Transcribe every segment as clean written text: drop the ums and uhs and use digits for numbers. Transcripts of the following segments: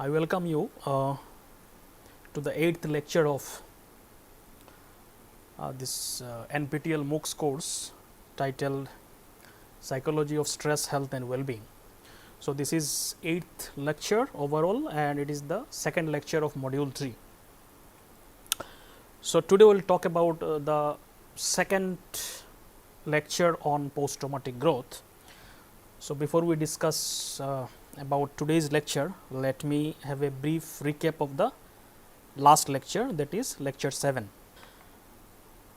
I welcome you to the 8th lecture of this NPTEL MOOCs course titled Psychology of Stress, Health and Wellbeing. So, this is 8th lecture overall and it is the second lecture of module 3. So, today we will talk about the second lecture on post-traumatic growth. So, before we discuss about today's lecture, let me have a brief recap of the last lecture, that is lecture 7.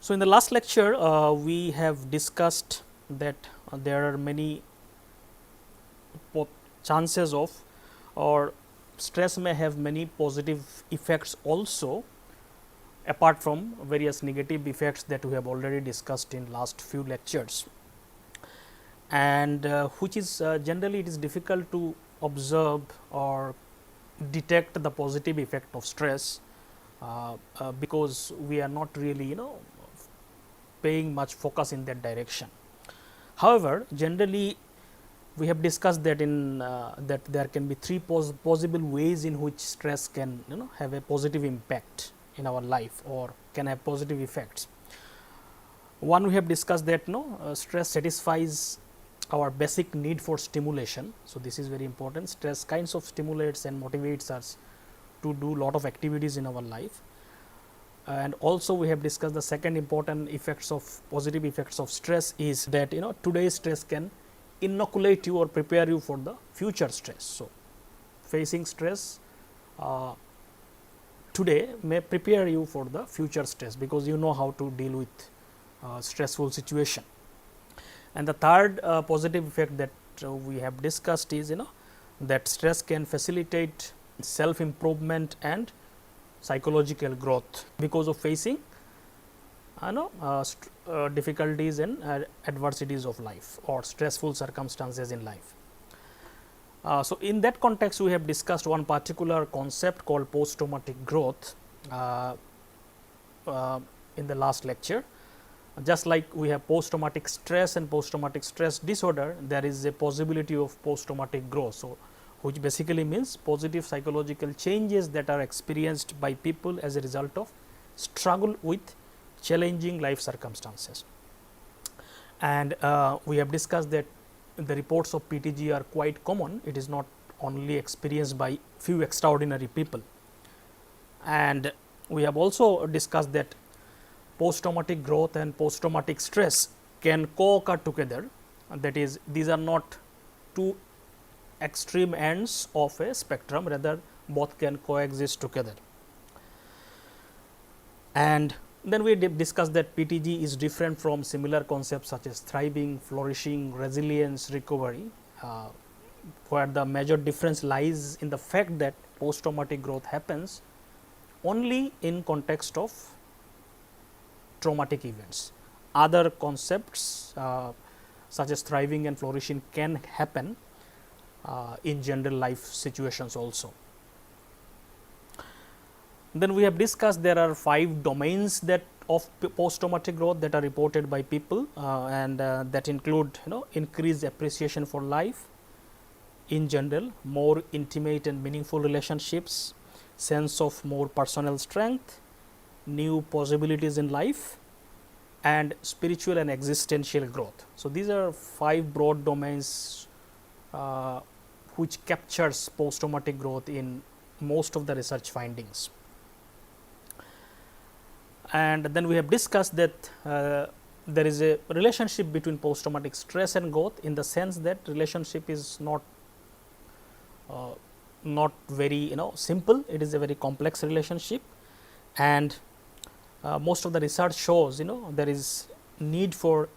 So, in the last lecture we have discussed that there are many chances of, or stress may have many positive effects also apart from various negative effects that we have already discussed in last few lectures, and which is generally it is difficult to observe or detect the positive effect of stress because we are not really paying much focus in that direction. However, generally we have discussed that in that there can be three possible ways in which stress can have a positive impact in our life or can have positive effects. One, we have discussed that stress satisfies our basic need for stimulation. So, this is very important. Stress kinds of stimulates and motivates us to do lot of activities in our life. And also we have discussed the second important effects of positive effects of stress is that today's stress can inoculate you or prepare you for the future stress. So, facing stress today may prepare you for the future stress because you know how to deal with stressful situation. And the third positive effect that we have discussed is that stress can facilitate self improvement and psychological growth because of facing difficulties and adversities of life or stressful circumstances in life. So, in that context we have discussed one particular concept called post traumatic growth in the last lecture. Just like we have post traumatic stress and post traumatic stress disorder, there is a possibility of post traumatic growth. So, which basically means positive psychological changes that are experienced by people as a result of struggle with challenging life circumstances. And we have discussed that the reports of PTG are quite common. It is not only experienced by few extraordinary people. And we have also discussed that post traumatic growth and post traumatic stress can co-occur together. That is, these are not two extreme ends of a spectrum, rather both can coexist together. And then we discussed that PTG is different from similar concepts such as thriving, flourishing, resilience, recovery, where the major difference lies in the fact that post traumatic growth happens only in context of traumatic events. Other concepts such as thriving and flourishing can happen in general life situations also. Then we have discussed there are 5 domains that of post traumatic growth that are reported by people and that include increased appreciation for life in general, more intimate and meaningful relationships, sense of more personal strength, new possibilities in life, and spiritual and existential growth. So, these are 5 broad domains which captures post traumatic growth in most of the research findings. And then we have discussed that there is a relationship between post traumatic stress and growth, in the sense that relationship is not very simple. It is a very complex relationship, and most of the research shows there is need for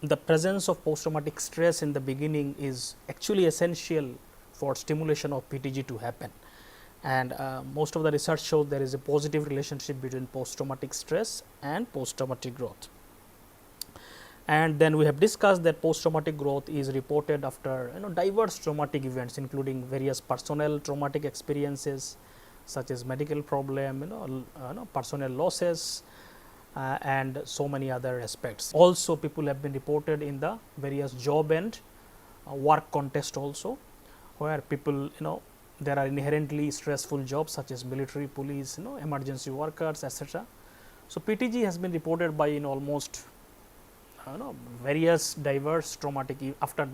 the presence of post traumatic stress in the beginning is actually essential for stimulation of PTG to happen. And most of the research shows there is a positive relationship between post traumatic stress and post traumatic growth. And then we have discussed that post traumatic growth is reported after diverse traumatic events, including various personal traumatic experiences such as medical problem, personal losses, and so many other aspects. Also, people have been reported in the various job and work context also, where people there are inherently stressful jobs such as military, police, emergency workers, etc. So, PTG has been reported by almost various diverse traumatic after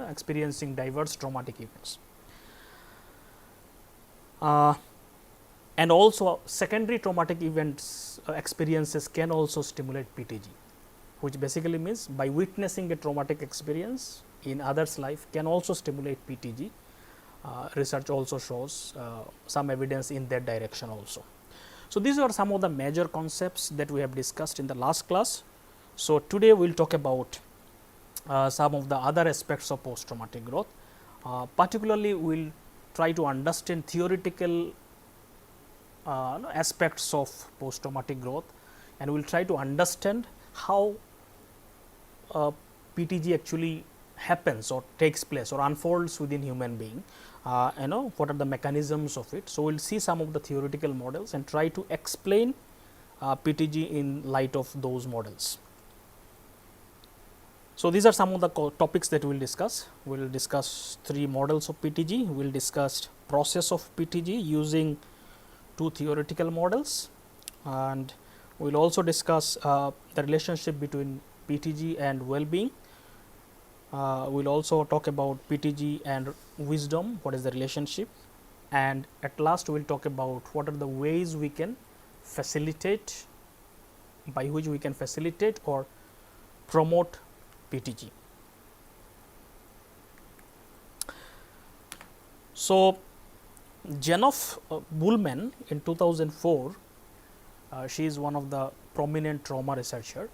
experiencing diverse traumatic events. And also secondary traumatic events experiences can also stimulate PTG, which basically means by witnessing a traumatic experience in others' life can also stimulate PTG. Research also shows some evidence in that direction also. So, these are some of the major concepts that we have discussed in the last class. So, today we will talk about some of the other aspects of post traumatic growth. Particularly, we will try to understand theoretical aspects of post traumatic growth, and we will try to understand how PTG actually happens or takes place or unfolds within human being. What are the mechanisms of it. So, we will see some of the theoretical models and try to explain PTG in light of those models. So, these are some of the topics that we will discuss. We will discuss 3 models of PTG. We will discuss process of PTG using 2 theoretical models, and we will also discuss the relationship between PTG and well-being. We will also talk about PTG and wisdom, what is the relationship, and at last we will talk about what are the ways we can facilitate, by which we can facilitate or promote PTG. So, Jenoff Bullman in 2004, she is one of the prominent trauma researcher.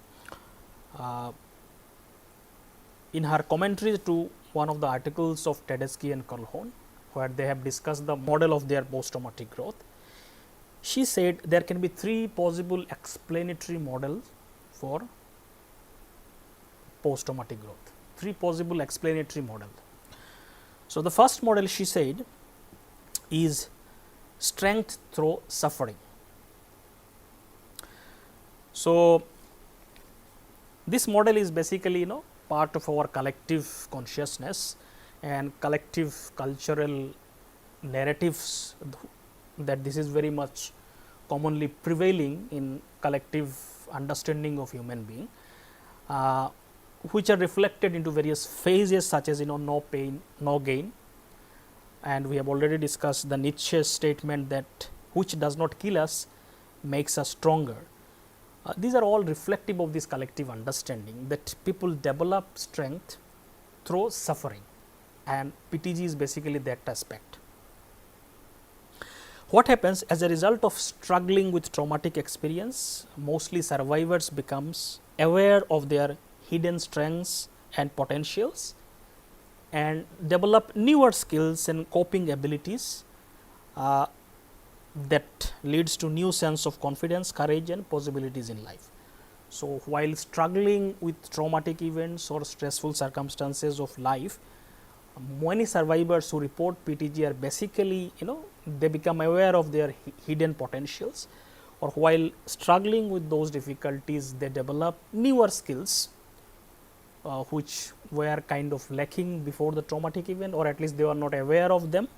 In her commentary to one of the articles of Tedeschi and Calhoun, where they have discussed the model of their post-traumatic growth, she said there can be 3 possible explanatory models for post-traumatic growth, 3 possible explanatory models. So, the first model, she said, is strength through suffering. So, this model is basically part of our collective consciousness and collective cultural narratives, that this is very much commonly prevailing in collective understanding of human being, which are reflected into various phases such as no pain, no gain. And we have already discussed the Nietzsche's statement that which does not kill us makes us stronger. These are all reflective of this collective understanding that people develop strength through suffering, and PTG is basically that aspect. What happens as a result of struggling with traumatic experience? Mostly survivors becomes aware of their hidden strengths and potentials and develop newer skills and coping abilities that leads to new sense of confidence, courage and possibilities in life. So, while struggling with traumatic events or stressful circumstances of life, many survivors who report PTG are basically they become aware of their hidden potentials, or while struggling with those difficulties they develop newer skills which were kind of lacking before the traumatic event, or at least they were not aware of them.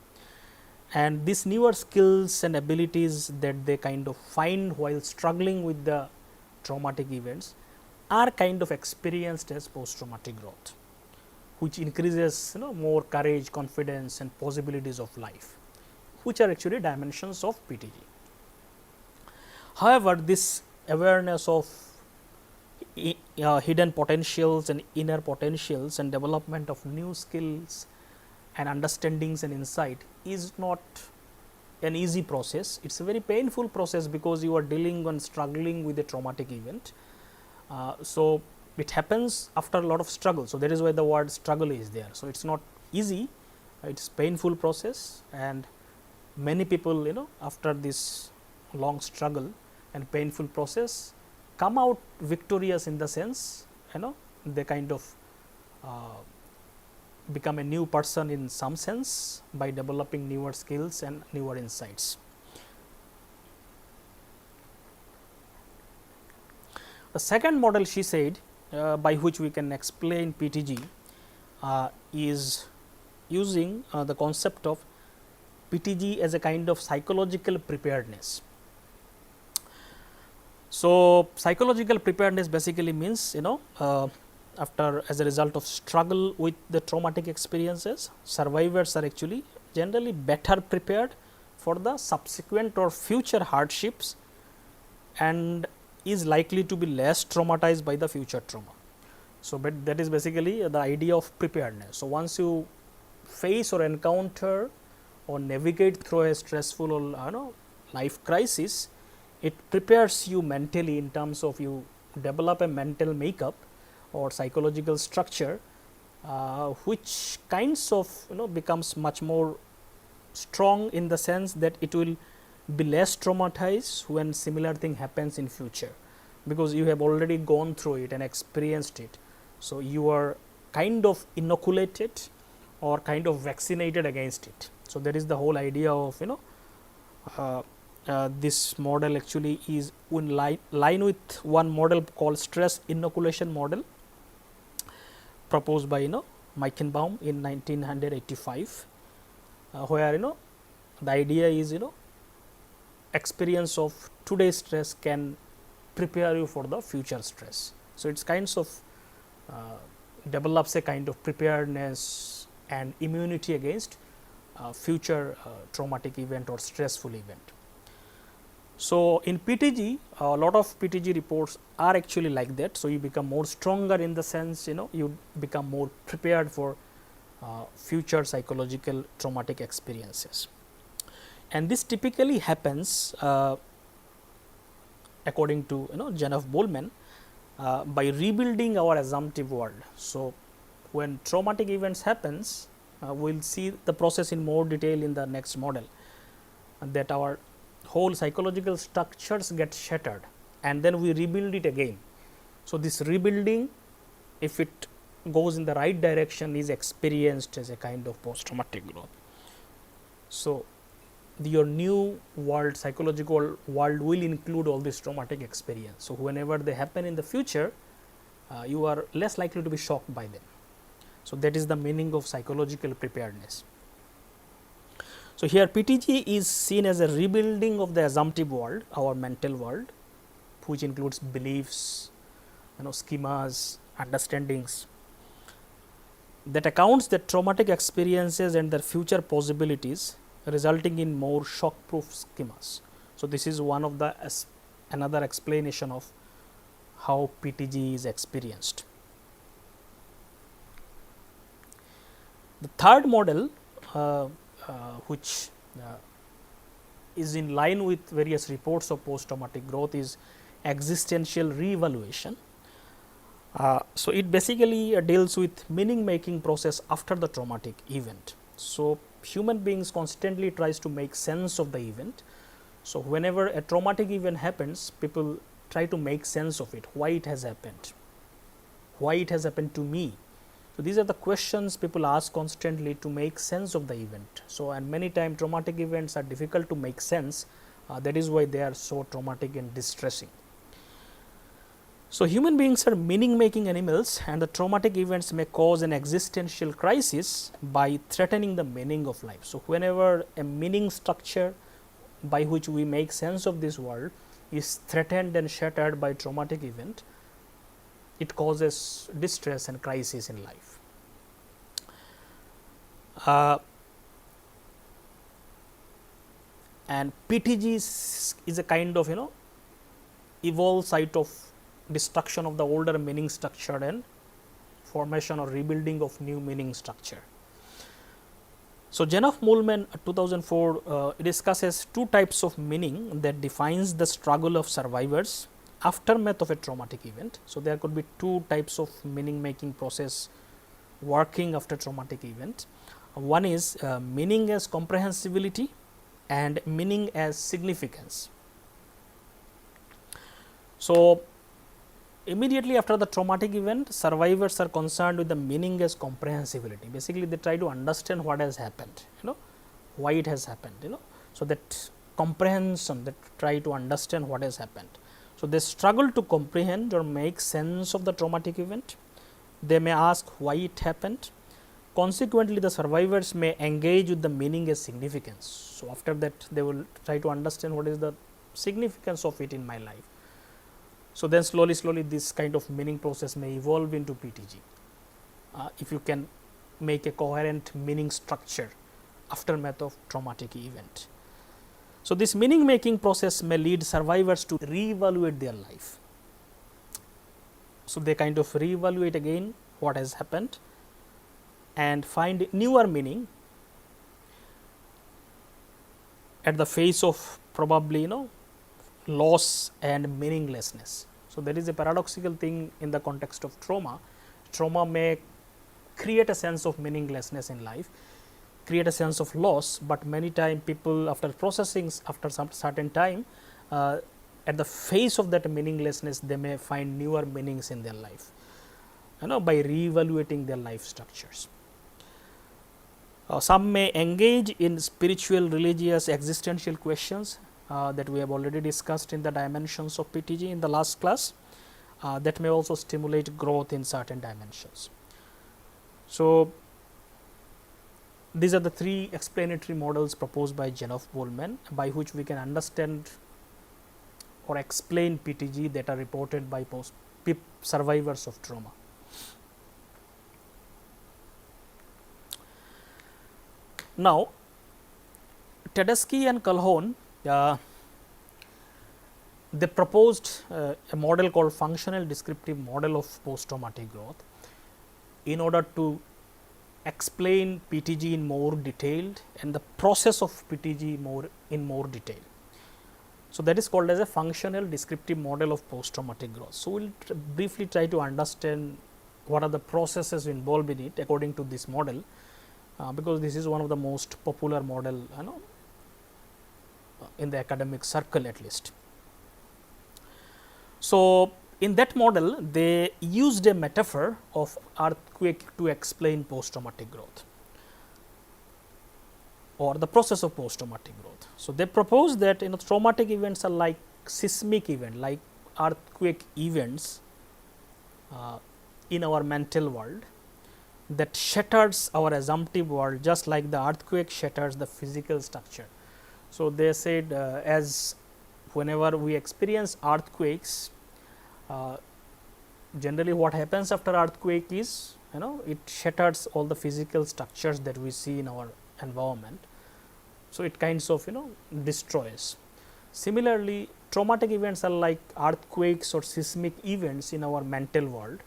And these newer skills and abilities that they kind of find while struggling with the traumatic events are kind of experienced as post traumatic growth, which increases more courage, confidence and possibilities of life, which are actually dimensions of PTG. However, this awareness of hidden potentials and inner potentials and development of new skills and understandings and insight is not an easy process. It is a very painful process because you are dealing and struggling with a traumatic event. So, it happens after a lot of struggle. So, that is why the word struggle is there. So, it is not easy, it is painful process, and many people after this long struggle and painful process come out victorious, in the sense they kind of become a new person in some sense by developing newer skills and newer insights. The second model, she said, by which we can explain PTG is using the concept of PTG as a kind of psychological preparedness. So, psychological preparedness basically means, after as a result of struggle with the traumatic experiences, survivors are actually generally better prepared for the subsequent or future hardships and is likely to be less traumatized by the future trauma. So, but that is basically the idea of preparedness. So, once you face or encounter or navigate through a stressful or life crisis, it prepares you mentally in terms of you develop a mental makeup or psychological structure, which kinds of becomes much more strong in the sense that it will be less traumatized when similar thing happens in future, because you have already gone through it and experienced it. So, you are kind of inoculated or kind of vaccinated against it. So, that is the whole idea of this model actually is in line with one model called stress inoculation model proposed by Meichenbaum in 1985, where the idea is experience of today's stress can prepare you for the future stress. So, it's kinds of develops a kind of preparedness and immunity against future traumatic event or stressful event. So, in PTG, a lot of PTG reports are actually like that. So, you become more stronger in the sense you become more prepared for future psychological traumatic experiences, and this typically happens according to Jennifer Bollman by rebuilding our assumptive world. So, when traumatic events happens, we will see the process in more detail in the next model, that our whole psychological structures get shattered and then we rebuild it again. So, this rebuilding, if it goes in the right direction, is experienced as a kind of post traumatic growth. So, your new world, psychological world, will include all this traumatic experience. So, whenever they happen in the future, you are less likely to be shocked by them. So, that is the meaning of psychological preparedness. So, here PTG is seen as a rebuilding of the assumptive world, our mental world, which includes beliefs, schemas, understandings, that accounts that traumatic experiences and their future possibilities, resulting in more shock proof schemas. So, this is one of the another explanation of how PTG is experienced. The third model, which is in line with various reports of post traumatic growth, is existential revaluation. So, it basically deals with meaning making process after the traumatic event. So, human beings constantly tries to make sense of the event. So, whenever a traumatic event happens, people try to make sense of it, why it has happened, why it has happened to me. So, these are the questions people ask constantly to make sense of the event. So, and many times traumatic events are difficult to make sense, that is why they are so traumatic and distressing. So, human beings are meaning making animals, and the traumatic events may cause an existential crisis by threatening the meaning of life. So, whenever a meaning structure by which we make sense of this world is threatened and shattered by traumatic event, it causes distress and crisis in life. And PTG is a kind of evolved site of destruction of the older meaning structure and formation or rebuilding of new meaning structure. So, Jennifer Bollman 2004 discusses two types of meaning that defines the struggle of survivors aftermath of a traumatic event. So, there could be two types of meaning making process working after traumatic event. One is meaning as comprehensibility and meaning as significance. So, immediately after the traumatic event, survivors are concerned with the meaning as comprehensibility. Basically, they try to understand what has happened, why it has happened, so that comprehension, that try to understand what has happened. So, they struggle to comprehend or make sense of the traumatic event. They may ask why it happened, Consequently, the survivors may engage with the meaning as significance. So, after that they will try to understand what is the significance of it in my life. So, then slowly this kind of meaning process may evolve into PTG. If you can make a coherent meaning structure aftermath of traumatic event. So, this meaning making process may lead survivors to reevaluate their life. So, they kind of reevaluate again what has happened and find newer meaning at the face of probably loss and meaninglessness. So, there is a paradoxical thing in the context of trauma. Trauma may create a sense of meaninglessness in life, create a sense of loss, but many times people after processing after some certain time at the face of that meaninglessness they may find newer meanings in their life, by reevaluating their life structures. Some may engage in spiritual, religious, existential questions that we have already discussed in the dimensions of PTG in the last class, that may also stimulate growth in certain dimensions. So, these are the three explanatory models proposed by Genoff Bollman, by which we can understand or explain PTG that are reported by survivors of trauma. Now, Tedeschi and Calhoun they proposed a model called functional descriptive model of post-traumatic growth in order to explain PTG in more detailed and the process of PTG in more detail. So, that is called as a functional descriptive model of post-traumatic growth. So, we will briefly try to understand what are the processes involved in it according to this model, because this is one of the most popular model in the academic circle at least. So, in that model they used a metaphor of earthquake to explain post-traumatic growth or the process of post-traumatic growth. So, they propose that traumatic events are like seismic event, like earthquake events in our mental world that shatters our assumptive world, just like the earthquake shatters the physical structure. So, they said as whenever we experience earthquakes, generally what happens after earthquake is it shatters all the physical structures that we see in our environment. So, it kinds of destroys. Similarly, traumatic events are like earthquakes or seismic events in our mental world,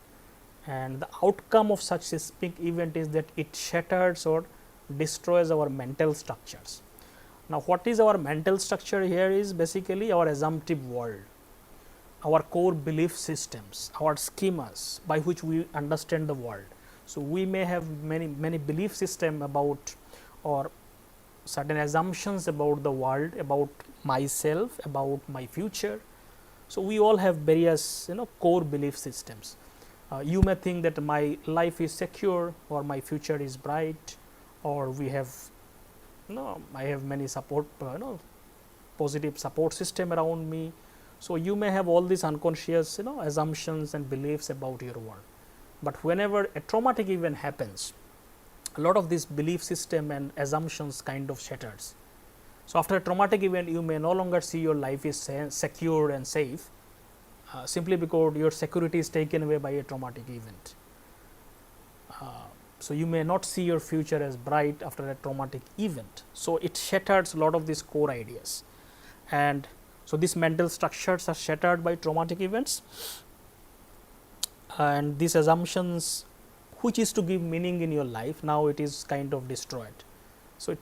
and the outcome of such seismic event is that it shatters or destroys our mental structures. Now, what is our mental structure here is basically our assumptive world, our core belief systems, our schemas by which we understand the world. So, we may have many belief system about or certain assumptions about the world, about myself, about my future. So, we all have various core belief systems. You may think that my life is secure or my future is bright, or we have I have many support positive support system around me. So, you may have all these unconscious assumptions and beliefs about your world, but whenever a traumatic event happens, a lot of this belief system and assumptions kind of shatters. So, after a traumatic event you may no longer see your life is secure and safe, simply because your security is taken away by a traumatic event. So, you may not see your future as bright after a traumatic event. So, it shatters a lot of these core ideas, and so these mental structures are shattered by traumatic events, and these assumptions which is to give meaning in your life, now it is kind of destroyed. So, it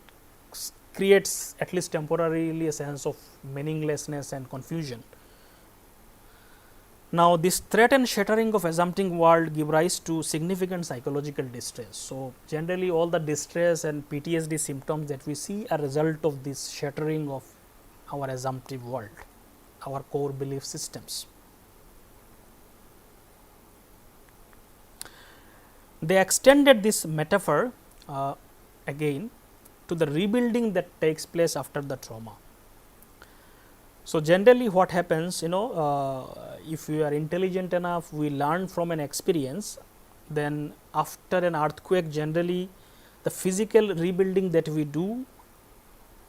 creates at least temporarily a sense of meaninglessness and confusion. Now, this threat and shattering of assumptive world give rise to significant psychological distress. So, generally all the distress and PTSD symptoms that we see are result of this shattering of our assumptive world, our core belief systems. They extended this metaphor again to the rebuilding that takes place after the trauma. So, generally what happens, if we are intelligent enough, we learn from an experience, then after an earthquake, generally the physical rebuilding that we do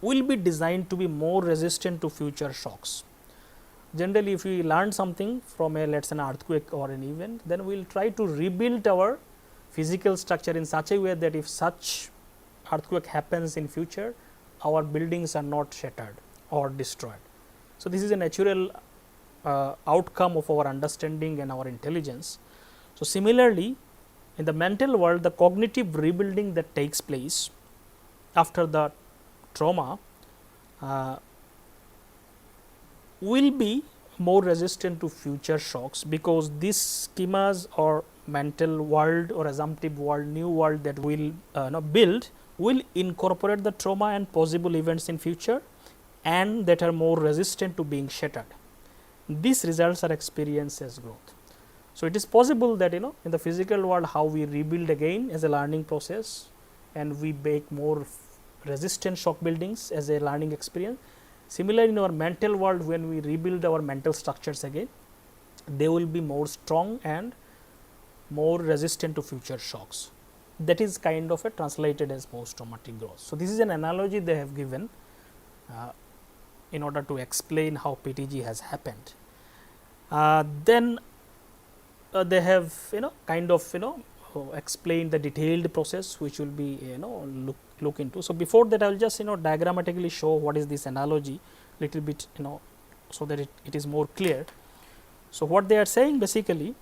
will be designed to be more resistant to future shocks. Generally, if we learn something from a, let's say, an earthquake or an event, then we will try to rebuild our physical structure in such a way that if such earthquake happens in future, our buildings are not shattered or destroyed. So, this is a natural outcome of our understanding and our intelligence. So, similarly, in the mental world, the cognitive rebuilding that takes place after the trauma will be more resistant to future shocks, because these schemas or mental world or assumptive world, new world that will build will incorporate the trauma and possible events in future, and that are more resistant to being shattered. These results are experienced as growth. So, it is possible that in the physical world, how we rebuild again as a learning process, and we make more resistant shock buildings as a learning experience. Similarly, in our mental world, when we rebuild our mental structures again, they will be more strong and more resistant to future shocks. That is kind of a translated as post traumatic growth. So, this is an analogy they have given in order to explain how PTG has happened. Then they have kind of explained the detailed process, which will be look into. So, before that I will just diagrammatically show what is this analogy little bit, so that it is more clear. So, what they are saying basically,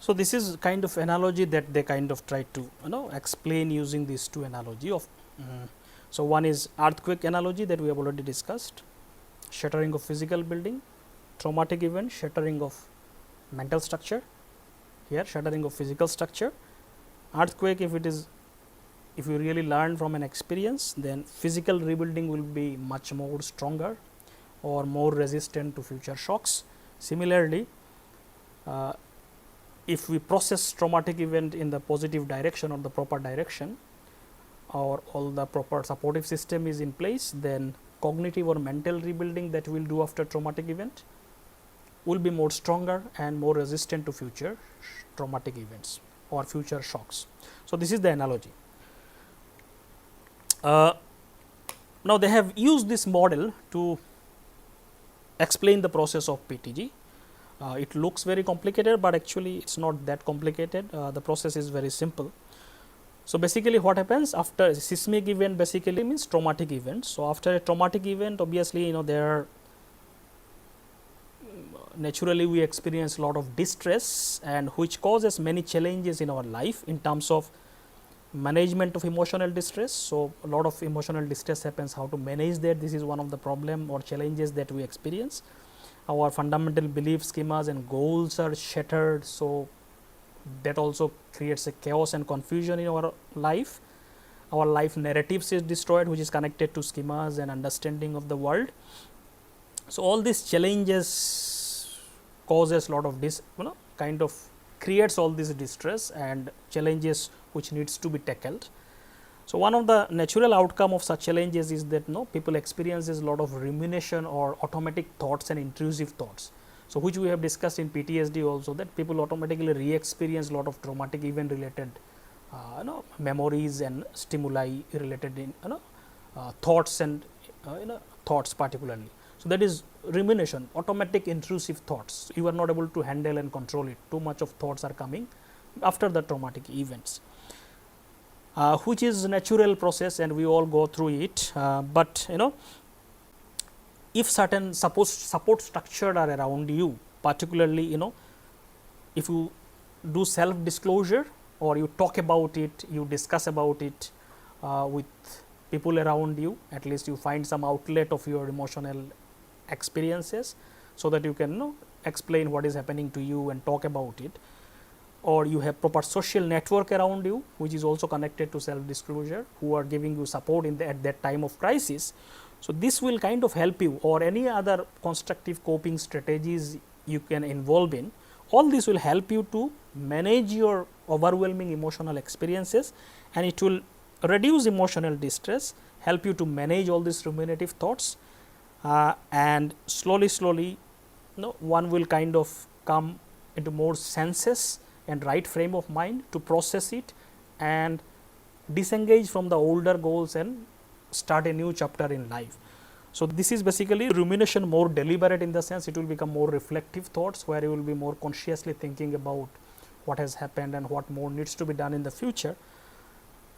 so this is kind of analogy that they kind of try to explain using these two analogy of. So, one is earthquake analogy that we have already discussed, shattering of physical building, traumatic event, shattering of mental structure, here shattering of physical structure. Earthquake, if you really learn from an experience, then physical rebuilding will be much more stronger or more resistant to future shocks. Similarly, if we process traumatic event in the positive direction or the proper direction, or all the proper supportive system is in place, then cognitive or mental rebuilding that we will do after traumatic event will be more stronger and more resistant to future traumatic events or future shocks. So, this is the analogy. Now, they have used this model to explain the process of PTG. It looks very complicated, but actually it is not that complicated. The process is very simple. So, basically what happens after a seismic event basically means traumatic event. So, after a traumatic event, obviously there are naturally we experience a lot of distress, and which causes many challenges in our life in terms of management of emotional distress. So, a lot of emotional distress happens, how to manage that, this is one of the problem or challenges that we experience. Our fundamental belief schemas and goals are shattered. So, that also creates a chaos and confusion in our life. Our life narratives is destroyed, which is connected to schemas and understanding of the world. So, all these challenges causes a lot of kind of creates all this distress and challenges which needs to be tackled. So, one of the natural outcome of such challenges is that people experiences a lot of rumination or automatic thoughts and intrusive thoughts. So, which we have discussed in PTSD also, that people automatically re-experience a lot of traumatic event related memories and stimuli related in thoughts and thoughts particularly. So, that is rumination, automatic intrusive thoughts. You are not able to handle and control it. Too much of thoughts are coming after the traumatic events, which is a natural process and we all go through it. But if certain support structure are around you, particularly if you do self disclosure or you talk about it, you discuss about it with people around you, at least you find some outlet of your emotional experiences, so that you can explain what is happening to you and talk about it, or you have proper social network around you, which is also connected to self disclosure, who are giving you support at that time of crisis. So, this will kind of help you, or any other constructive coping strategies you can involve in. All this will help you to manage your overwhelming emotional experiences, and it will reduce emotional distress, help you to manage all these ruminative thoughts, and slowly one will kind of come into more senses and right frame of mind to process it and disengage from the older goals and start a new chapter in life. So, this is basically rumination more deliberate, in the sense it will become more reflective thoughts, where you will be more consciously thinking about what has happened and what more needs to be done in the future,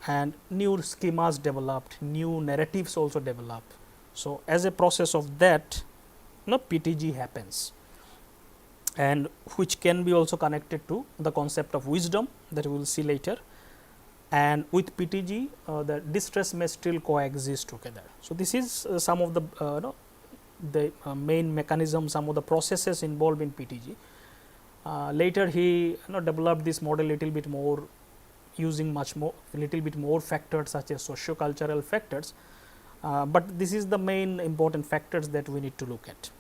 and new schemas developed, new narratives also develop. So, as a process of that PTG happens, and which can be also connected to the concept of wisdom that we will see later. And with PTG the distress may still coexist together. So, this is some of the main mechanism, some of the processes involved in PTG. Later he developed this model little bit more, using little bit more factors such as socio-cultural factors, but this is the main important factors that we need to look at.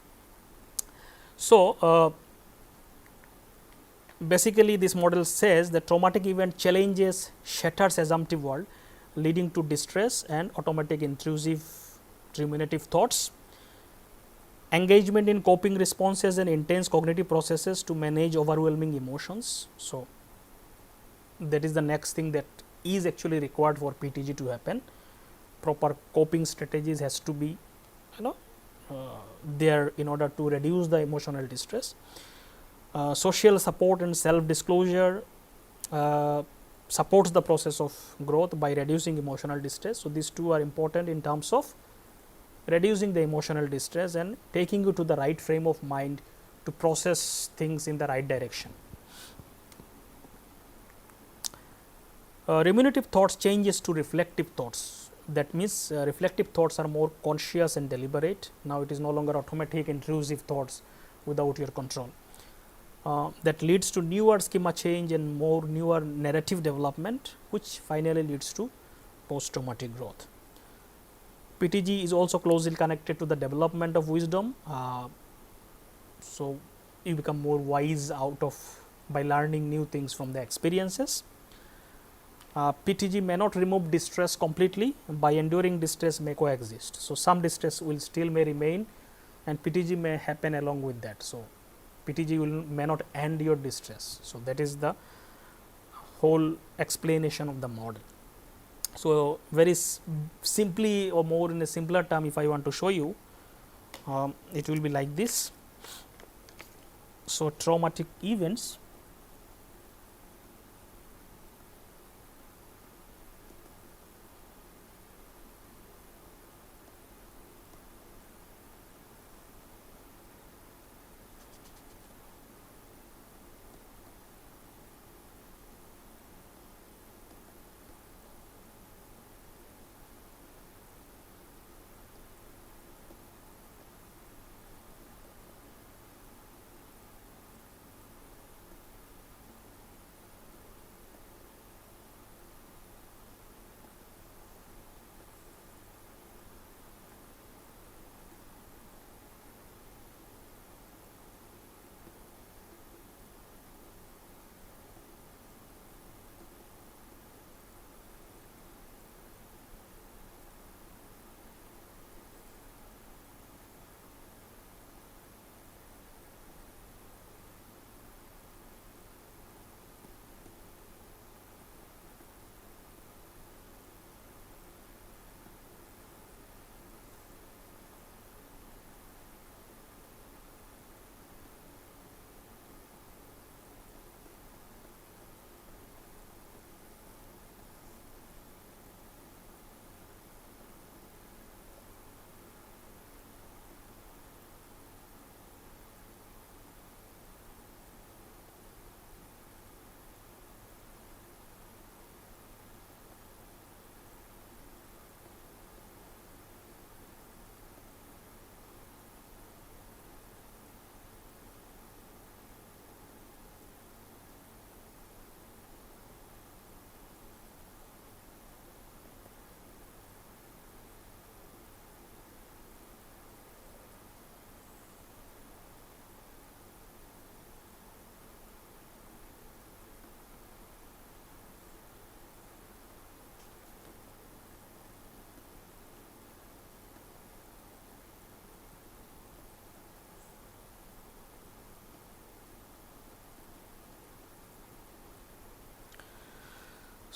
So, basically this model says that traumatic event challenges shatters assumptive world, leading to distress and automatic intrusive ruminative thoughts, engagement in coping responses and intense cognitive processes to manage overwhelming emotions. So, that is the next thing that is actually required for PTG to happen. Proper coping strategies has to be there in order to reduce the emotional distress. Social support and self disclosure supports the process of growth by reducing emotional distress. So, these two are important in terms of reducing the emotional distress and taking you to the right frame of mind to process things in the right direction. Ruminative thoughts changes to reflective thoughts. That means reflective thoughts are more conscious and deliberate. Now, it is no longer automatic intrusive thoughts without your control. That leads to newer schema change and more newer narrative development, which finally leads to post-traumatic growth. PTG is also closely connected to the development of wisdom. So, you become more wise by learning new things from the experiences. PTG may not remove distress completely. By enduring distress may coexist. So, some distress will still may remain, and PTG may happen along with that. So, PTG may not end your distress. So, that is the whole explanation of the model. So, very simply or more in a simpler term, if I want to show you, it will be like this. So, traumatic events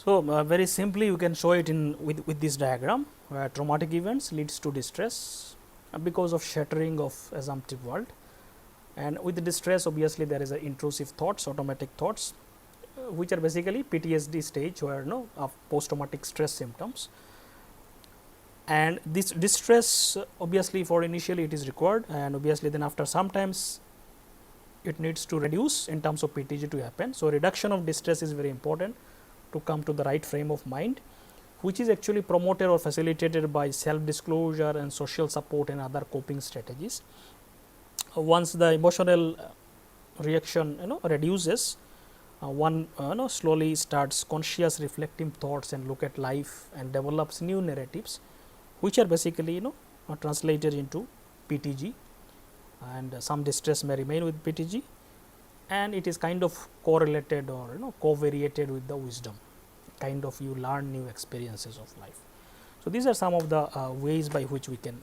So, very simply you can show it in with this diagram, where traumatic events leads to distress because of shattering of assumptive world, and with the distress obviously there is a intrusive thoughts, automatic thoughts, which are basically PTSD stage, where of post traumatic stress symptoms. And this distress obviously for initially it is required, and obviously then after sometimes it needs to reduce in terms of PTG to happen. So, reduction of distress is very important to come to the right frame of mind, which is actually promoted or facilitated by self disclosure and social support and other coping strategies. Once the emotional reaction reduces, one slowly starts conscious reflective thoughts and look at life and develops new narratives, which are basically translated into PTG, and some distress may remain with PTG, and it is kind of correlated or covariated with the wisdom, kind of you learn new experiences of life. So, these are some of the ways by which we can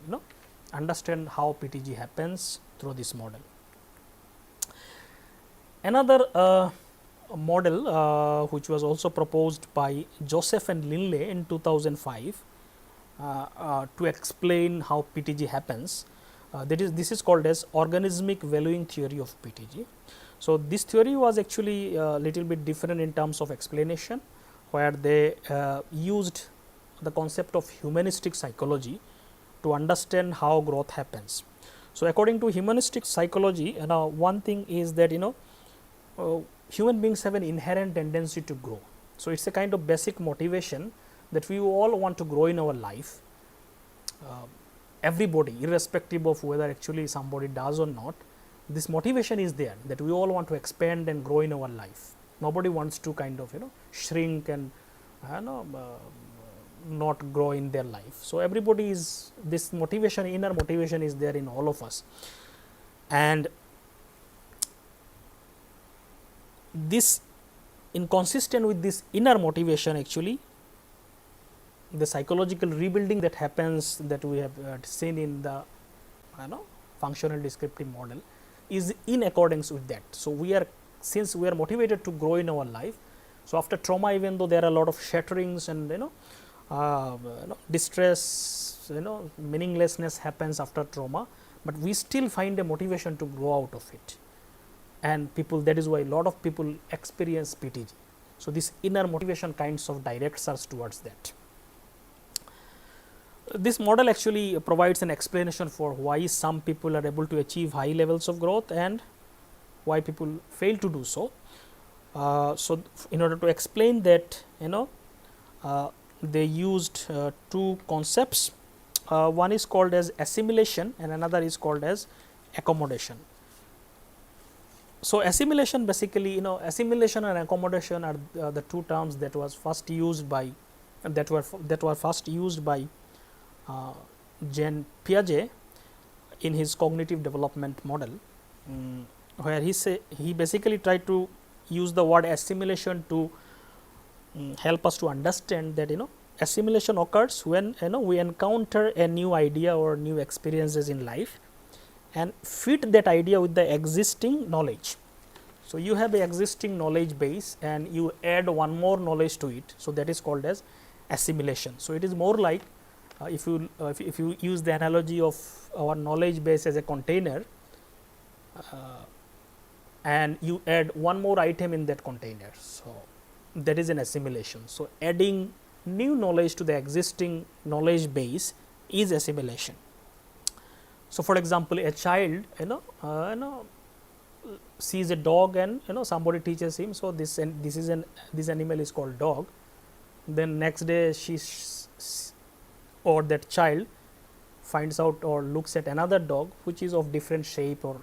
understand how PTG happens through this model. Another model which was also proposed by Joseph and Linley in 2005 to explain how PTG happens, this is called as organismic valuing theory of PTG. So, this theory was actually a little bit different in terms of explanation, where they used the concept of humanistic psychology to understand how growth happens. So, according to humanistic psychology, one thing is that human beings have an inherent tendency to grow. So, it is a kind of basic motivation that we all want to grow in our life. Everybody, irrespective of whether actually somebody does or not, this motivation is there, that we all want to expand and grow in our life. Nobody wants to kind of shrink and not grow in their life. So, everybody is, this motivation, inner motivation is there in all of us, and this inconsistent with this inner motivation, actually the psychological rebuilding that happens, that we have seen in the functional descriptive model, is in accordance with that. So, since we are motivated to grow in our life, So, after trauma, even though there are a lot of shatterings and distress, meaninglessness happens after trauma, but we still find a motivation to grow out of it, and people, that is why a lot of people experience PTG. So, this inner motivation kinds of directs us towards that. This model actually provides an explanation for why some people are able to achieve high levels of growth and why people fail to do so. So, in order to explain that, they used two concepts. One is called as assimilation and another is called as accommodation. So, assimilation basically, assimilation and accommodation are the two terms that was first used by Jean Piaget in his cognitive development model, where he basically tried to use the word assimilation to help us to understand that assimilation occurs when we encounter a new idea or new experiences in life and fit that idea with the existing knowledge. So, you have a existing knowledge base and you add one more knowledge to it. So, that is called as assimilation. So, it is more like if you use the analogy of our knowledge base as a container, and you add one more item in that container. So, that is an assimilation. So, adding new knowledge to the existing knowledge base is assimilation. So, for example, a child sees a dog and somebody teaches him. So, this animal is called dog. Then next day or that child finds out or looks at another dog which is of different shape or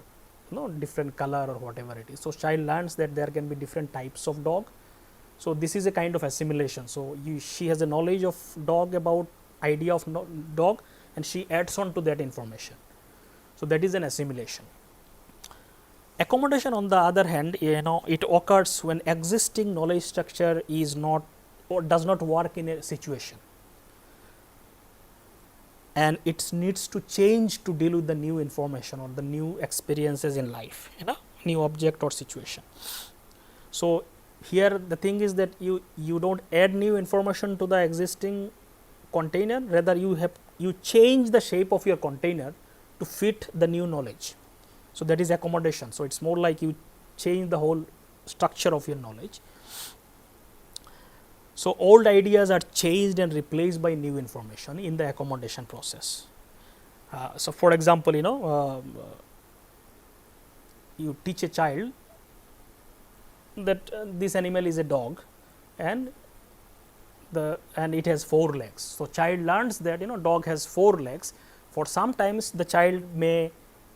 different color or whatever it is. So, child learns that there can be different types of dog. So, this is a kind of assimilation. So, she has a knowledge of dog, about idea of dog, and she adds on to that information. So, that is an assimilation. Accommodation, on the other hand, it occurs when existing knowledge structure is not or does not work in a situation, and it needs to change to deal with the new information or the new experiences in life, new object or situation. So, here the thing is that you don't add new information to the existing container, rather you change the shape of your container to fit the new knowledge. So, that is accommodation. So, it is more like you change the whole structure of your knowledge. So, old ideas are changed and replaced by new information in the accommodation process. So, for example, you teach a child that this animal is a dog and it has 4 legs. So, child learns that dog has 4 legs. For sometimes the child may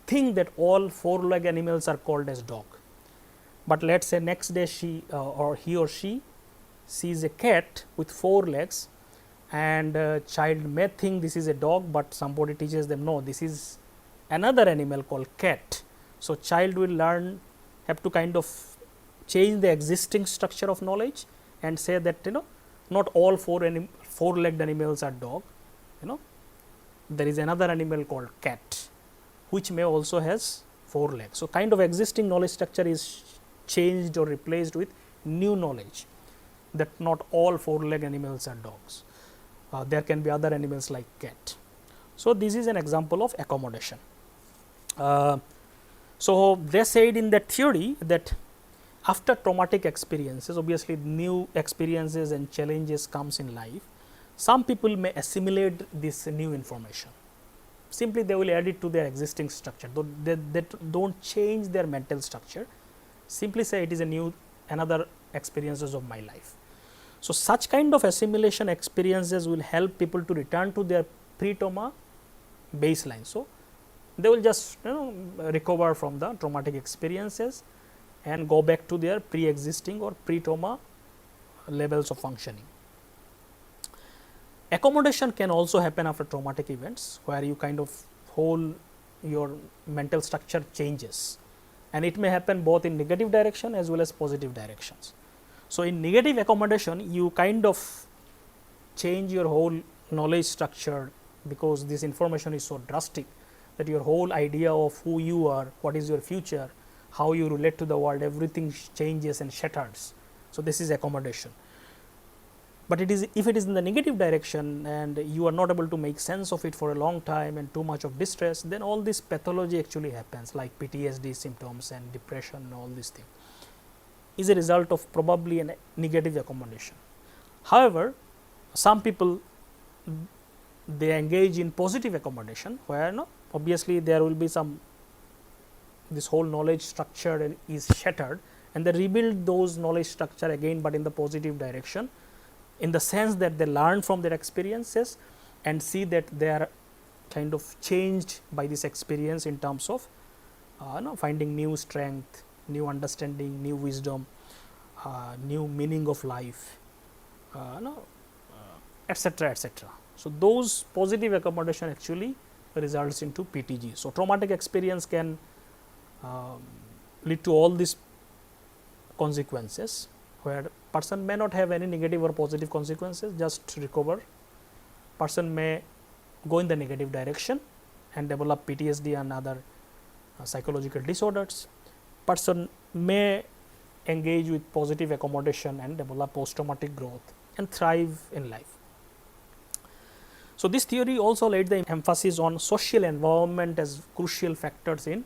think that all 4-leg animals are called as dog, but let us say next day he or she sees a cat with 4 legs, and child may think this is a dog, but somebody teaches them no, this is another animal called cat. So, child will have to kind of change the existing structure of knowledge and say that not all 4-legged animals are dog, there is another animal called cat which may also has 4 legs. So, kind of existing knowledge structure is changed or replaced with new knowledge that not all 4-legged animals are dogs. There can be other animals like cat. So, this is an example of accommodation. So, they said in that theory that after traumatic experiences, obviously new experiences and challenges comes in life, some people may assimilate this new information. Simply they will add it to their existing structure, though they don't change their mental structure, simply say it is another experiences of my life. So, such kind of assimilation experiences will help people to return to their pre-trauma baseline. So, they will just recover from the traumatic experiences and go back to their pre-existing or pre-trauma levels of functioning. Accommodation can also happen after traumatic events, where you kind of whole your mental structure changes, and it may happen both in negative direction as well as positive directions. So, in negative accommodation, you kind of change your whole knowledge structure, because this information is so drastic that your whole idea of who you are, what is your future, how you relate to the world, everything changes and shatters. So, this is accommodation. But it is, if it is in the negative direction and you are not able to make sense of it for a long time and too much of distress, then all this pathology actually happens, like PTSD symptoms and depression and all these things is a result of probably a negative accommodation. However, some people, they engage in positive accommodation, where obviously there will be some, this whole knowledge structure is shattered, and they rebuild those knowledge structure again, but in the positive direction, in the sense that they learn from their experiences and see that they are kind of changed by this experience in terms of finding new strength, new understanding, new wisdom, new meaning of life, etc., etc. So, those positive accommodation actually results into PTG. So, traumatic experience can lead to all these consequences, where person may not have any negative or positive consequences, just recover. Person may go in the negative direction and develop PTSD and other psychological disorders. Person may engage with positive accommodation and develop post-traumatic growth and thrive in life. So, this theory also laid the emphasis on social environment as crucial factors in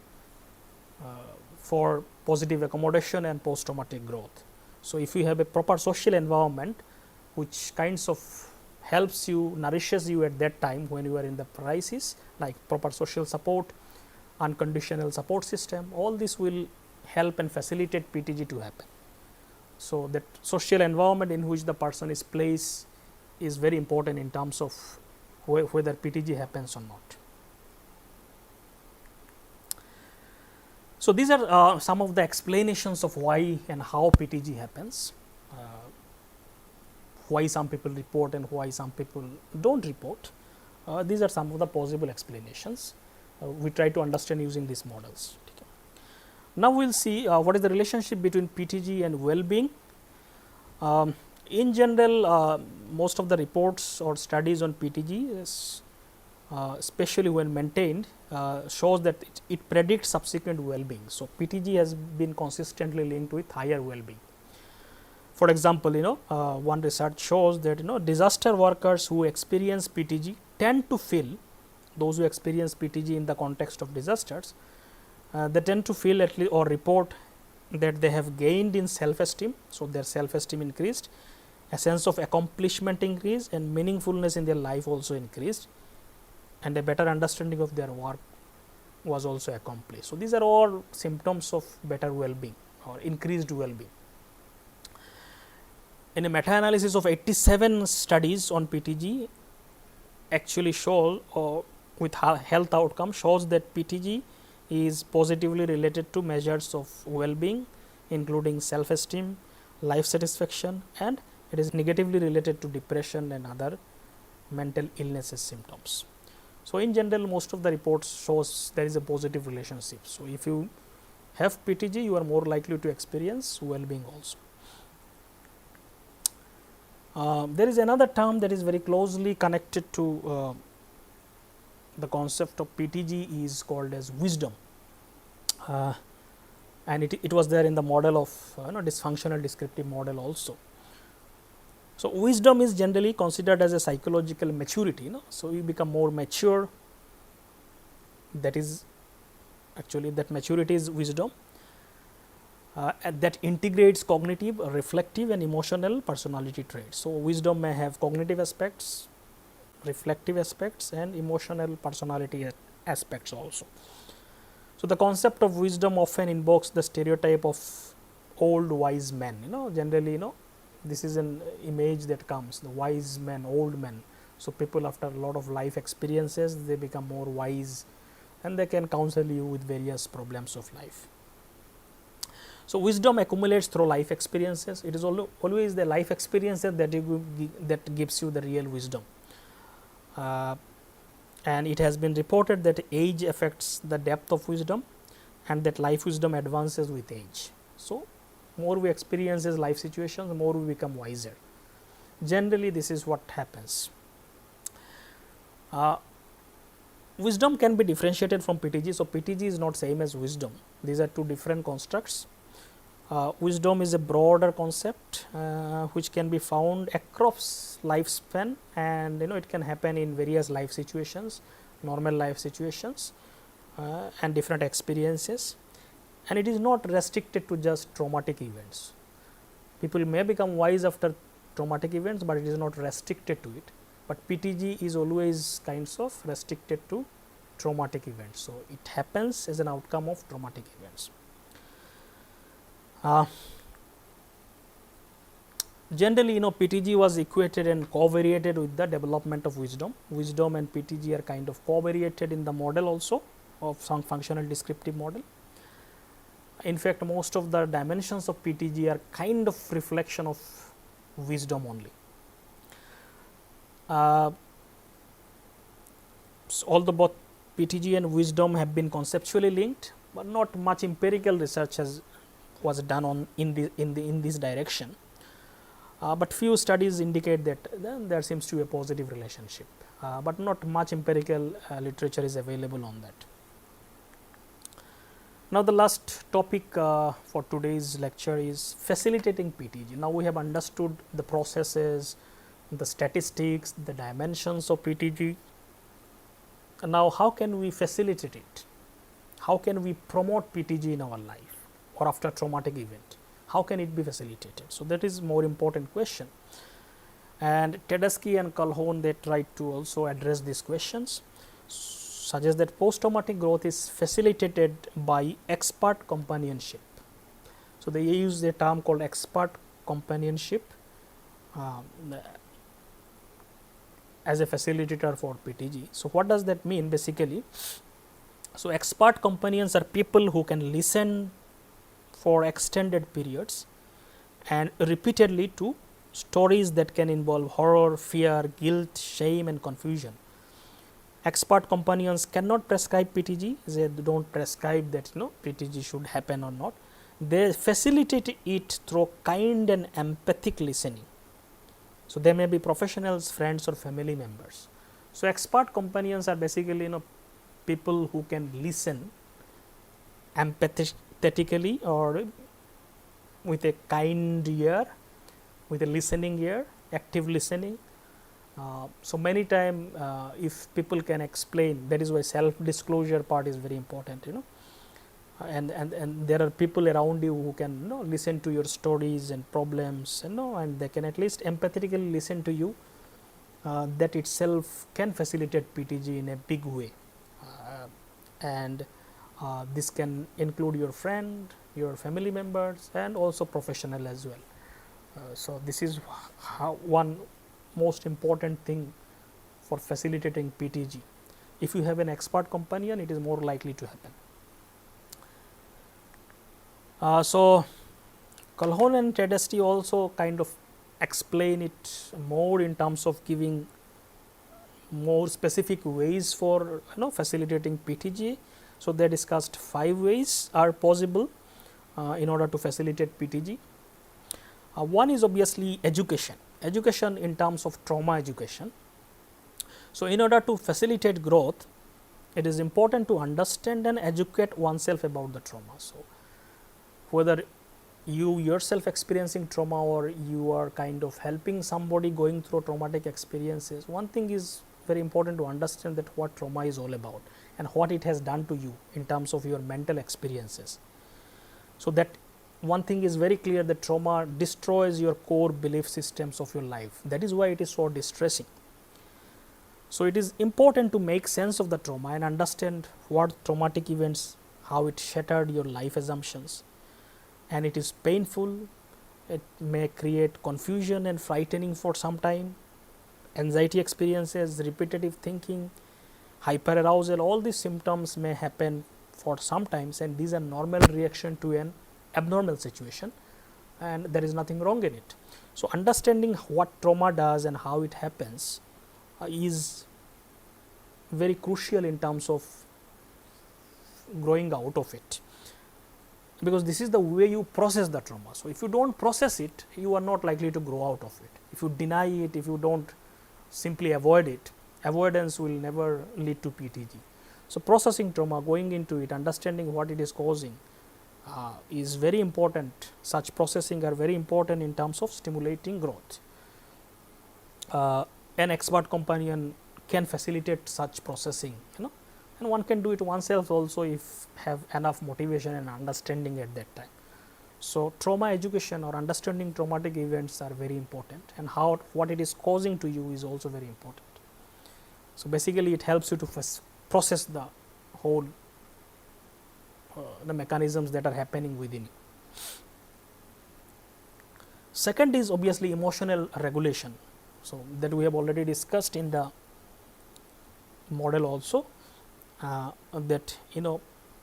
for positive accommodation and post-traumatic growth. So, if you have a proper social environment which kinds of helps you, nourishes you at that time when you are in the crisis, like proper social support, unconditional support system, all this will help and facilitate PTG to happen. So, that social environment in which the person is placed is very important in terms of whether PTG happens or not. So, these are some of the explanations of why and how PTG happens, why some people report and why some people do not report. These are some of the possible explanations. We try to understand using these models. Okay. Now, we will see what is the relationship between PTG and well-being. In general, most of the reports or studies on PTG is, especially when maintained, shows that it predicts subsequent well-being. So, PTG has been consistently linked with higher well-being. For example, one research shows that disaster workers who experience PTG tend to feel, those who experience PTG in the context of disasters, they tend to feel at least or report that they have gained in self-esteem. So, their self-esteem increased, a sense of accomplishment increased, and meaningfulness in their life also increased, and a better understanding of their work was also accomplished. So, these are all symptoms of better well-being or increased well-being. In a meta-analysis of 87 studies on PTG actually show with health outcome shows that PTG is positively related to measures of well-being, including self-esteem, life satisfaction, and it is negatively related to depression and other mental illnesses symptoms. So, in general, most of the reports shows there is a positive relationship. So, if you have PTG, you are more likely to experience well-being also. There is another term that is very closely connected to the concept of PTG is called as wisdom, and it was there in the model of dysfunctional descriptive model also. So, wisdom is generally considered as a psychological maturity. So, you become more mature, that is actually that maturity is wisdom. That integrates cognitive, reflective and emotional personality traits. So, wisdom may have cognitive aspects, reflective aspects and emotional personality aspects also. So, the concept of wisdom often invokes the stereotype of old wise men. Generally this is an image that comes, the wise men, old men. So, people after a lot of life experiences, they become more wise and they can counsel you with various problems of life. So, wisdom accumulates through life experiences. It is always the life experiences that gives you the real wisdom. And it has been reported that age affects the depth of wisdom and that life wisdom advances with age. So, more we experience life situations, the more we become wiser. Generally, this is what happens. Wisdom can be differentiated from PTG. So, PTG is not same as wisdom. These are two different constructs. Wisdom is a broader concept which can be found across lifespan, and it can happen in various life situations, normal life situations, and different experiences, and it is not restricted to just traumatic events. People may become wise after traumatic events, but it is not restricted to it. But PTG is always kinds of restricted to traumatic events, so it happens as an outcome of traumatic events. Generally, PTG was equated and covariated with the development of wisdom. Wisdom and PTG are kind of covariated in the model also of some functional descriptive model. In fact, most of the dimensions of PTG are kind of reflection of wisdom only. So although both PTG and wisdom have been conceptually linked, but not much empirical research was done in this direction. But few studies indicate that there seems to be a positive relationship, but not much empirical literature is available on that. Now, the last topic for today's lecture is facilitating PTG. Now, we have understood the processes, the statistics, the dimensions of PTG. Now, how can we facilitate it? How can we promote PTG in our life or after a traumatic event? How can it be facilitated? So, that is more important question, and Tedeschi and Calhoun, they tried to also address these questions, suggest that post-traumatic growth is facilitated by expert companionship. So, they use a term called expert companionship as a facilitator for PTG. So, what does that mean basically? So, expert companions are people who can listen for extended periods and repeatedly to stories that can involve horror, fear, guilt, shame and confusion. Expert companions cannot prescribe PTG, they do not prescribe that PTG should happen or not. They facilitate it through kind and empathic listening. So, they may be professionals, friends or family members. So, expert companions are basically people who can listen empathetically or with a kind ear, with a listening ear, active listening. So, many times if people can explain, that is why self disclosure part is very important, and there are people around you who can listen to your stories and problems, and they can at least empathetically listen to you. That itself can facilitate PTG in a big way, and this can include your friend, your family members and also professional as well. So, this is one most important thing for facilitating PTG. If you have an expert companion, it is more likely to happen. So, Calhoun and Tedeschi also kind of explain it more in terms of giving more specific ways for facilitating PTG. So, they discussed 5 ways are possible in order to facilitate PTG. One is obviously education in terms of trauma education. So, in order to facilitate growth, it is important to understand and educate oneself about the trauma. So, whether you yourself experiencing trauma or you are kind of helping somebody going through traumatic experiences, one thing is very important to understand that what trauma is all about and what it has done to you in terms of your mental experiences. So, that one thing is very clear, that trauma destroys your core belief systems of your life. That is why it is so distressing. So, it is important to make sense of the trauma and understand what traumatic events, how it shattered your life assumptions, and it is painful. It may create confusion and frightening for some time, anxiety experiences, repetitive thinking, hyperarousal, all these symptoms may happen for some times, and these are normal reaction to an abnormal situation, and there is nothing wrong in it. So, understanding what trauma does and how it happens is very crucial in terms of growing out of it, because this is the way you process the trauma. So, if you do not process it, you are not likely to grow out of it. If you deny it, if you do not simply avoid it, avoidance will never lead to PTG. So, processing trauma, going into it, understanding what it is causing, is very important. Such processing are very important in terms of stimulating growth. An expert companion can facilitate such processing, and one can do it oneself also if have enough motivation and understanding at that time. So, trauma education or understanding traumatic events are very important, and what it is causing to you is also very important. So, basically it helps you to process the whole the mechanisms that are happening within you. Second is obviously emotional regulation. So, that we have already discussed in the model also, that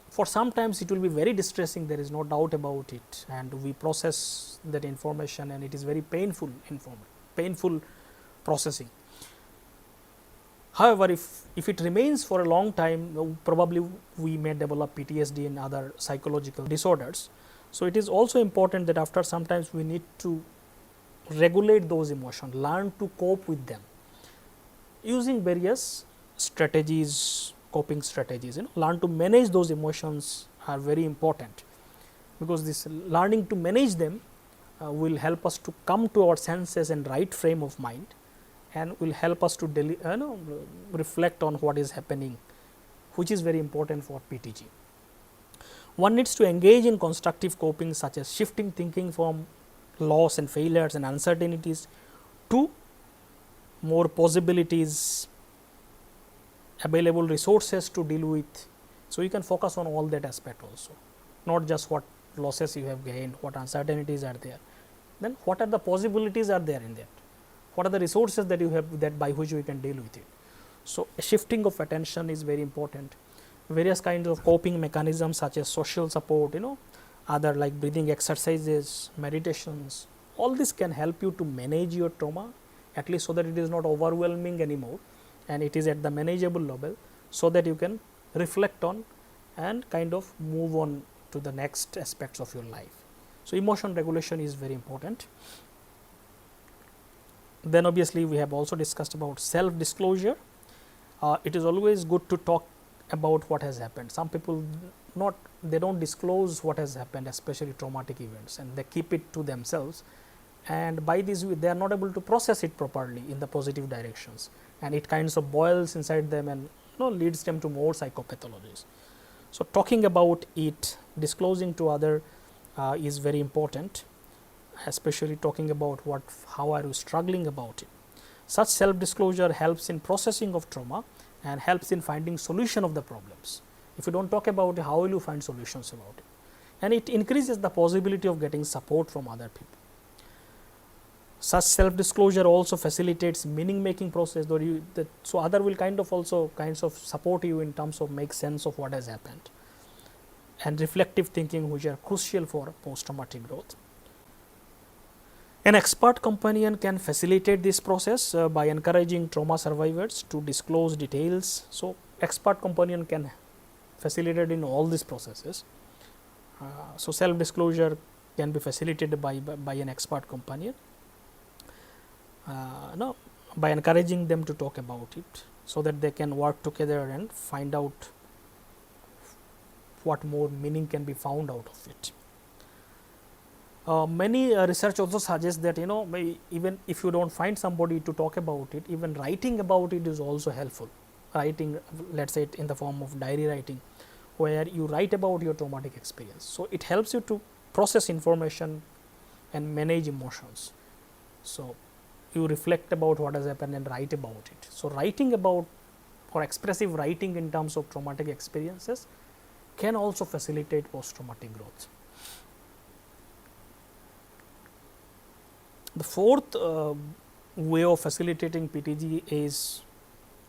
for sometimes it will be very distressing, there is no doubt about it, and we process that information and it is very painful processing. However, if it remains for a long time, probably we may develop PTSD and other psychological disorders. So, it is also important that after sometimes we need to regulate those emotions, learn to cope with them using various strategies, coping strategies. Learn to manage those emotions are very important, because this learning to manage them will help us to come to our senses and right frame of mind, and will help us to reflect on what is happening, which is very important for PTG. One needs to engage in constructive coping, such as shifting thinking from loss and failures and uncertainties to more possibilities, available resources to deal with. So, you can focus on all that aspect also, not just what losses you have gained, what uncertainties are there, then what are the possibilities are there in that, what are the resources that you have that by which we can deal with it. So, a shifting of attention is very important. Various kinds of coping mechanisms such as social support, other like breathing exercises, meditations, all this can help you to manage your trauma, at least so that it is not overwhelming anymore and it is at the manageable level, so that you can reflect on and kind of move on to the next aspects of your life. So, emotion regulation is very important. Then obviously, we have also discussed about self disclosure. It is always good to talk about what has happened. Some people they don't disclose what has happened, especially traumatic events, and they keep it to themselves, and by this they are not able to process it properly in the positive directions, and it kinds of boils inside them and leads them to more psychopathologies. So, talking about it, disclosing to other is very important, especially talking about how are you struggling about it. Such self disclosure helps in processing of trauma and helps in finding solution of the problems. If you don't talk about it, how will you find solutions about it? And it increases the possibility of getting support from other people. Such self disclosure also facilitates meaning making process, so other will kind of support you in terms of make sense of what has happened, and reflective thinking, which are crucial for post traumatic growth. An expert companion can facilitate this process by encouraging trauma survivors to disclose details. So, expert companion can facilitate in all these processes. So, self disclosure can be facilitated by an expert companion, by encouraging them to talk about it, so that they can work together and find out what more meaning can be found out of it. Many research also suggests that even if you don't find somebody to talk about it, even writing about it is also helpful. Writing, let's say it in the form of diary writing, where you write about your traumatic experience. So, it helps you to process information and manage emotions. So, you reflect about what has happened and write about it. So, writing about or expressive writing in terms of traumatic experiences can also facilitate post traumatic growth. The fourth way of facilitating PTG is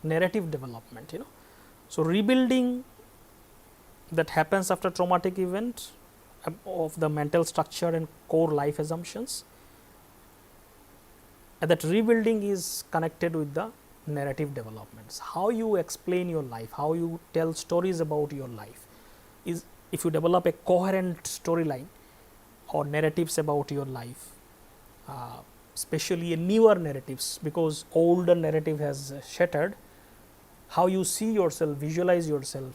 narrative development. So, rebuilding that happens after traumatic event of the mental structure and core life assumptions, and that rebuilding is connected with the narrative developments. How you explain your life, how you tell stories about your life, is if you develop a coherent storyline or narratives about your life, especially newer narratives, because older narrative has shattered, how you see yourself, visualize yourself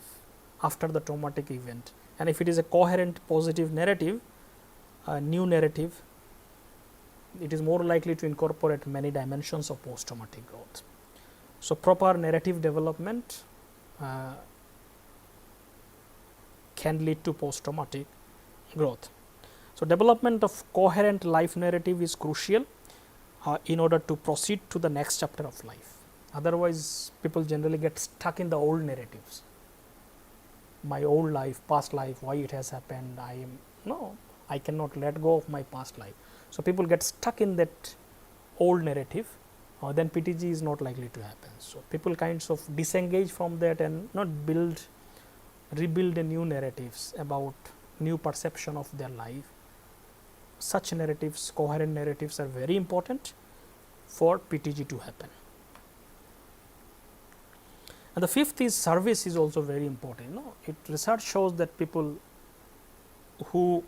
after the traumatic event, and if it is a coherent positive narrative, a new narrative, it is more likely to incorporate many dimensions of post traumatic growth. So, proper narrative development can lead to post traumatic growth. So, development of coherent life narrative is crucial in order to proceed to the next chapter of life. Otherwise, people generally get stuck in the old narratives. My old life, past life, why it has happened, I cannot let go of my past life. So, people get stuck in that old narrative, then PTG is not likely to happen. So, people kinds of disengage from that and not rebuild a new narratives about new perception of their life. Such narratives, coherent narratives, are very important for PTG to happen. And the fifth is service is also very important. Research shows that people who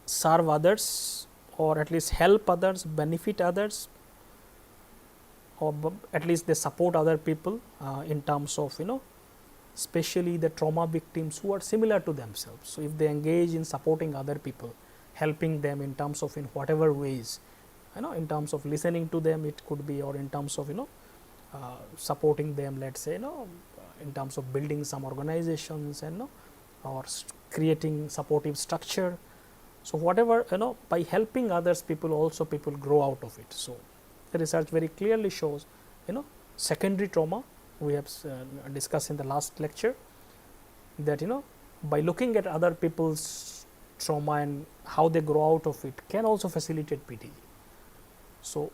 serve others, or at least help others, benefit others, or at least they support other people in terms of especially the trauma victims who are similar to themselves. So, if they engage in supporting other people, helping them in terms of in whatever ways, in terms of listening to them, it could be, or in terms of supporting them, let us say in terms of building some organizations and or creating supportive structure. So, whatever by helping others, people grow out of it. So, the research very clearly shows secondary trauma, we have discussed in the last lecture, that by looking at other people's trauma and how they grow out of it can also facilitate PTG. So,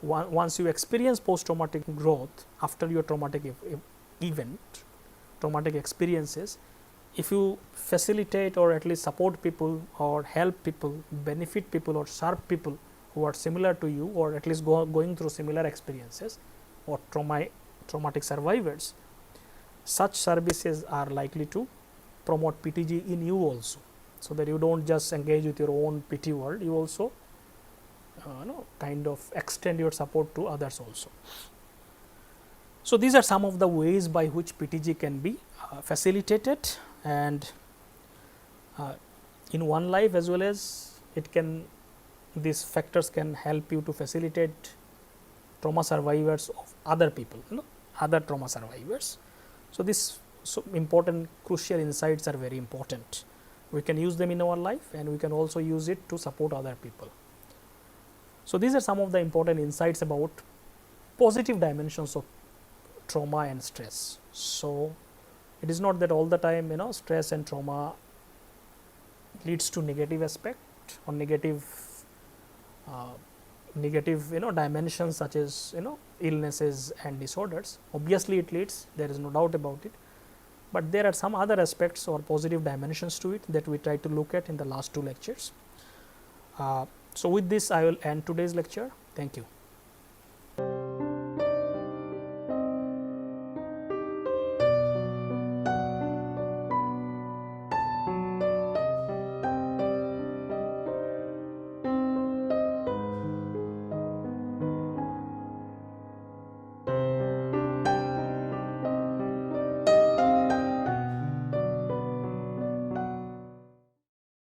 once you experience post traumatic growth after your traumatic event, traumatic experiences, if you facilitate or at least support people or help people, benefit people or serve people who are similar to you, or at least going through similar experiences, or traumatic survivors, such services are likely to promote PTG in you also. So, that you do not just engage with your own PT world, you also kind of extend your support to others also. So, these are some of the ways by which PTG can be facilitated, and in one life as well as these factors can help you to facilitate trauma survivors of other people, other trauma survivors. So, these important crucial insights are very important. We can use them in our life, and we can also use it to support other people. So, these are some of the important insights about positive dimensions of trauma and stress. So, it is not that all the time stress and trauma leads to negative aspect or negative dimensions such as illnesses and disorders. Obviously, it leads, there is no doubt about it, but there are some other aspects or positive dimensions to it that we try to look at in the last two lectures. So, with this I will end today's lecture. Thank you.